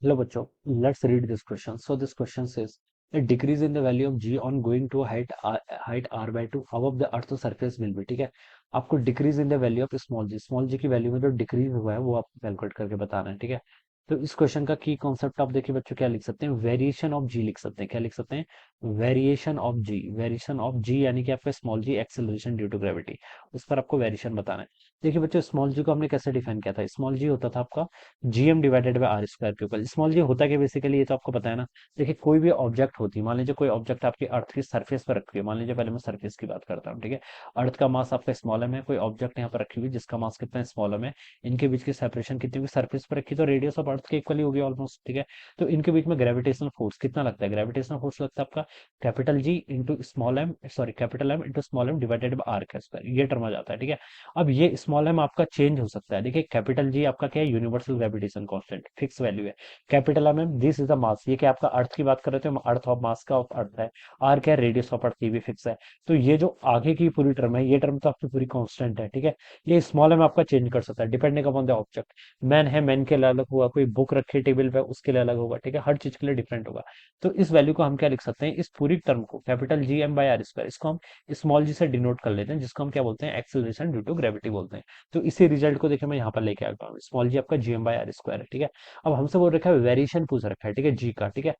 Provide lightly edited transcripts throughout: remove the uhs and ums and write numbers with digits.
Hello बच्चों, let's read this question. So this question says a decrease in the value of g on going to a height r by 2 above the earth surface will be। ठीक है, आपको decrease in the value of small g की वैल्यू में जो decrease हुआ है वो आपको कैलकुलेट करके बताना है। ठीक है, तो इस क्वेश्चन का की कॉन्सेप्ट आप देखिए बच्चों, क्या लिख सकते हैं, वेरिएशन ऑफ जी लिख सकते हैं। क्या लिख सकते हैं, वेरिएशन ऑफ जी यानी कि आपका small G acceleration due to gravity, उस पर आपको वेरिएशन बताना है। देखिए बच्चों, स्मॉल जी को हमने कैसे डिफाइन किया था, स्मॉल जी होता था आपका GM divided by R square के ऊपर। स्मॉल जी होता क्या बेसिकली, ये तो आपको पता है ना। देखिए कोई भी ऑब्जेक्ट होती है, मान लीजिए कोई ऑब्जेक्ट आपकी अर्थ की सरफेस पर रखी है, मान लीजिए पहले मैं सरफेस की बात करता हूँ। ठीक है, अर्थ का मास आपका स्मॉल एम है, कोई ऑब्जेक्ट यहाँ पर रखी हुई जिसका मास कितना है, स्मॉल एम है। इनके बीच की सेपरेशन कितनी होगी, सरफेस पर रखी तो रेडियस ऑफ अर्थ के इक्वली होगी ऑलमोस्ट। ठीक है, तो इनके बीच में ग्रेविटेशनल फोर्स कितना लगता है, ग्रेविटेशनल फोर्स लगता है आपका capital G into small M, sorry capital M into small M divided by R का स्क्वायर, ये टर्म आ जाता है। ठीक है, अब ये स्मॉल एम आपका चेंज हो सकता है। देखिए कैपिटल जी आपका क्या है, universal gravitation constant, fix value है। Capital M M this is the mass, ये क्या आपका अर्थ की बात कर रहे थे, अर्थ ऑफ मास का ऑफ अर्थ है। आर क्या है, रेडियस ऑफ अर्थ, ये भी फिक्स है। तो ये जो आगे की पूरी टर्म है, ये टर्म तो आपकी पूरी कांस्टेंट है। ठीक है, ये स्मॉल एम आपका चेंज कर सकता है depending upon the object. Man है, मैन के लिए अलग होगा, कोई बुक रखी टेबल पे उसके लिए अलग होगा। ठीक है, हर चीज के लिए डिफरेंट होगा। तो इस वैल्यू को हम क्या लिख सकते हैं, इस पूरी टर्म को capital G M by R square, इसको हम स्मॉल जी से डिनोट कर लेते हैं, जिसको हम क्या बोलते हैं, एक्सेलरेशन ड्यू टू ग्रेविटी बोलते हैं। तो इसी रिजल्ट को देखिए मैं यहाँ पर लेके आता हूँ, स्मॉल जी आपका G M by R square है। ठीक है, अब हमसे बोल रखा है वेरिएशन पूछ रखा है। ठीक है, जी का। ठीक है,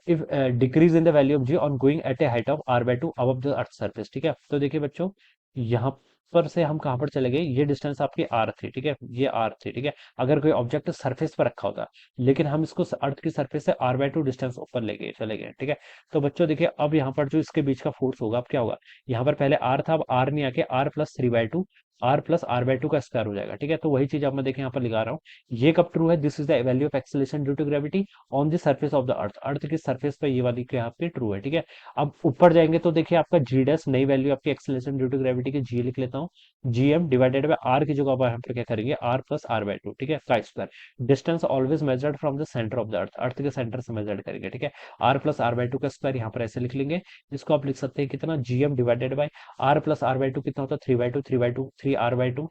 if decrease in the value of ji on going at a height of are by 2 above the earth surface. ठीक है, तो देखिए बच्चों, यहाँ पर से हम कहाँ पर चले गए, ये डिस्टेंस आपकी आर थी। ठीक है, ये आर थी। ठीक है, अगर कोई ऑब्जेक्ट सरफेस पर रखा होता, लेकिन हम इसको अर्थ की सरफेस से आर बाय 2 डिस्टेंस ऊपर ले गए, चले गए। ठीक है, तो बच्चों देखिए अब यहाँ पर जो इसके बीच का फोर्स होगा, अब क्या होगा, यहाँ पर पहले आर था, अब आर नहीं आके R plus 3/2, R plus R by 2 का स्क्वायर हो जाएगा। ठीक है, तो वही चीज अब मैं देखिए यहाँ पर लिखा रहा हूँ। ये कब ट्रू है, this is the value of acceleration due to gravity on the surface of the earth, earth की सरफेस पे ये वाली क्या आपकी ट्रू है। ठीक है, अब ऊपर जाएंगे तो देखिए आपका जी डैश, नई वैल्यू आपकी एक्सेलरेशन ड्यू टू ग्रेविटी की, जी लिख लेता हूँ। जी एम डिवाइडेड बाय आर की जगह आप यहाँ पर क्या करेंगे, आर प्लस आर बाय 2। ठीक है, का square, distance always measured from the centre of the earth, earth के सेंटर से मेजर्ड करेंगे। ठीक है, आर प्लस आर बाय 2 का स्क्वायर यहाँ पर ऐसे लिख लेंगे। इसको आप लिख सकते हैं कितना, G M divided by R plus R by 2 कितना होता है, 3/2, 3/2, 3 r/2,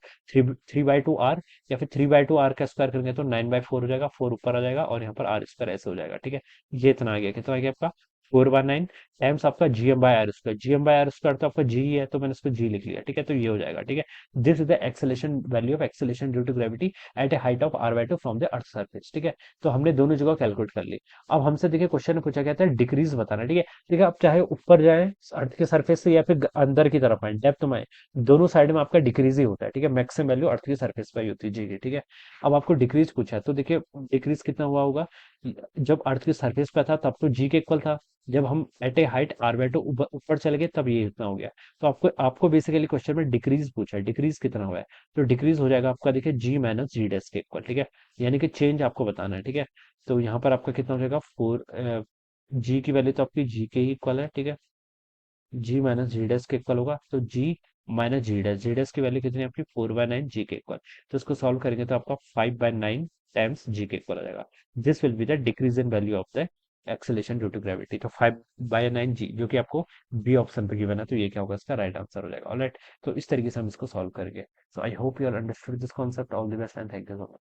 3/2 r, या फिर 3/2 r का स्क्वायर करेंगे तो 9/4 हो जाएगा, 4 ऊपर आ जाएगा और यहाँ पर आर स्क्वायर ऐसे हो जाएगा। ठीक है, ये इतना आ गया, कितना आ गया आपका 4/9 टाइम्स आपका GM by R square, GM by R square तो आपका जी ही है, तो मैंने इसको जी लिख लिया। ठीक है, तो ये हो जाएगा। ठीक है, this is the acceleration value of acceleration due to gravity at a height of r/2 from the earth surface. ठीक है, तो हमने दोनों जगह कैलकुलेट कर ली। अब हमसे देखिए क्वेश्चन में पूछा गया था डिक्रीज बताना। ठीक है, देखिए आप चाहे ऊपर जाए अर्थ के सरफेस से या फिर अंदर की तरफ आए, डेप्थ में आए, दोनों साइड में आपका डिक्रीज ही होता है। ठीक है, मैक्सिमम वैल्यू अर्थ की सरफेस पे ही होती है जी की। ठीक है, अब आपको डिक्रीज पूछा है, तो देखिए डिक्रीज कितना हुआ होगा, जब अर्थ की सरफेस पे था तब तो जी के इक्वल था, जब हम एट ए हाइट r/2 ऊपर चले गए तब ये इतना हो गया। तो आपको आपको बेसिकली क्वेश्चन में डिक्रीज पूछा है, डिक्रीज कितना हुआ है, तो डिक्रीज हो जाएगा आपका देखिए जी माइनस जी डैश के इक्वल। ठीक है, यानी कि चेंज आपको बताना है। ठीक है, तो यहाँ पर आपका कितना हो जाएगा, 4, जी की वैल्यू तो आपकी जी के ही इक्वल है। ठीक है, जी माइनस जी डैश के इक्वल होगा, तो जी माइनस जी डैश की वैल्यू कितनी है आपकी, 4/9 जी के इक्वल। तो इसको सॉल्व करेंगे तो आपका 5/9 टाइम्स जी के इक्वल आ जाएगा। This will be the decrease in value of the acceleration due to gravity. तो 5/9 जी जो कि आपको बी ऑप्शन पे गिवन है, तो ये क्या होगा, इसका राइट आंसर हो जाएगा। ऑलराइट, तो इस तरीके से हम इसको सॉल्व करेंगे। So I hope you are understood this concept. All the best and thank you so much.